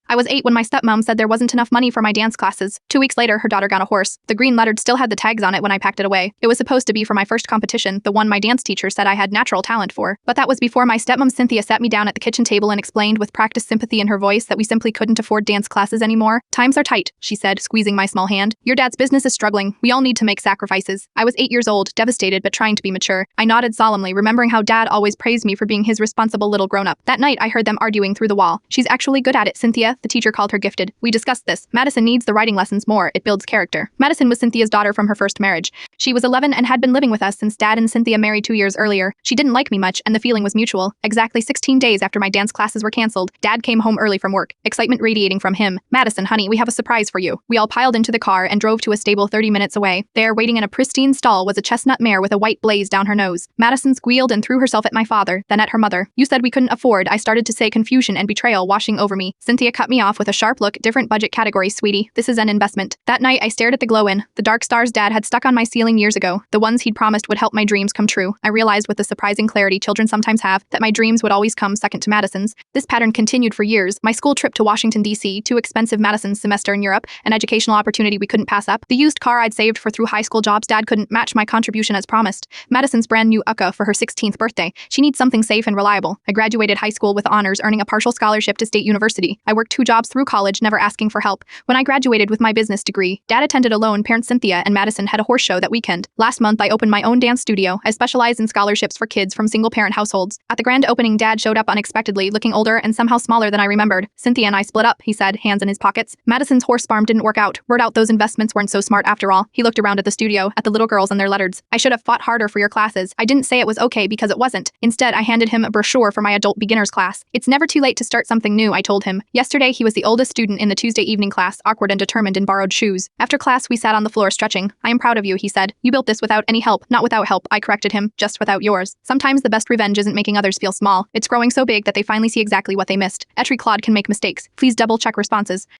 I was 8 when my stepmom said there wasn't enough money for my dance classes. 2 weeks later, her daughter got a horse. The green lettard still had the tags on it when I packed it away. It was supposed to be for my first competition, the one my dance teacher said I had natural talent for. But that was before my stepmom Cynthia sat me down at the kitchen table and explained with practiced sympathy in her voice that we simply couldn't afford dance classes anymore. Times are tight, she said, squeezing my small hand. Your dad's business is struggling. We all need to make sacrifices. I was 8 years old, devastated but trying to be mature. I nodded solemnly, remembering how dad always praised me for being his responsible little grown-up. That night, I heard them arguing through the wall. She's actually good at it, Cynthia. The teacher called her gifted. We discussed this. Madison needs the writing lessons more. It builds character. Madison was Cynthia's daughter from her first marriage. She was 11 and had been living with us since dad and Cynthia married 2 years earlier. She didn't like me much, and the feeling was mutual. Exactly 16 days after my dance classes were canceled, dad came home early from work, excitement radiating from him. Madison, honey, we have a surprise for you. We all piled into the car and drove to a stable 30 minutes away. There, waiting in a pristine stall, was a chestnut mare with a white blaze down her nose. Madison squealed and threw herself at my father, then at her mother. You said we couldn't afford, I started to say, confusion and betrayal washing over me. Cynthia cut me off with a sharp look. Different budget category, sweetie. This is an investment. That night, I stared at the glow-in, the dark stars dad had stuck on my ceiling years ago, the ones he'd promised would help my dreams come true. I realized with the surprising clarity children sometimes have that my dreams would always come second to Madison's. This pattern continued for years. My school trip to Washington, D.C., 2 expensive Madison's semester in Europe, an educational opportunity we couldn't pass up. The used car I'd saved for through high school jobs dad couldn't match my contribution as promised. Madison's brand new UCA for her 16th birthday. She needs something safe and reliable. I graduated high school with honors, earning a partial scholarship to State University. I worked 2 jobs through college, never asking for help. When I graduated with my business degree, dad attended alone. Parents Cynthia and Madison had a horse show that weekend. Last month, I opened my own dance studio. I specialize in scholarships for kids from single-parent households. At the grand opening, dad showed up unexpectedly, looking older and somehow smaller than I remembered. Cynthia and I split up, he said, hands in his pockets. Madison's horse farm didn't work out. Word out those investments weren't so smart after all. He looked around at the studio, at the little girls and their lettards. I should have fought harder for your classes. I didn't say it was okay because it wasn't. Instead, I handed him a brochure for my adult beginners class. It's never too late to start something new, I told him. Yesterday, he was the oldest student in the Tuesday evening class, awkward and determined in borrowed shoes. After class, we sat on the floor stretching. I am proud of you, he said. You built this without any help. Not without help, I corrected him. Just without yours. Sometimes the best revenge isn't making others feel small. It's growing so big that they finally see exactly what they missed. Etri Claude can make mistakes. Please double-check responses.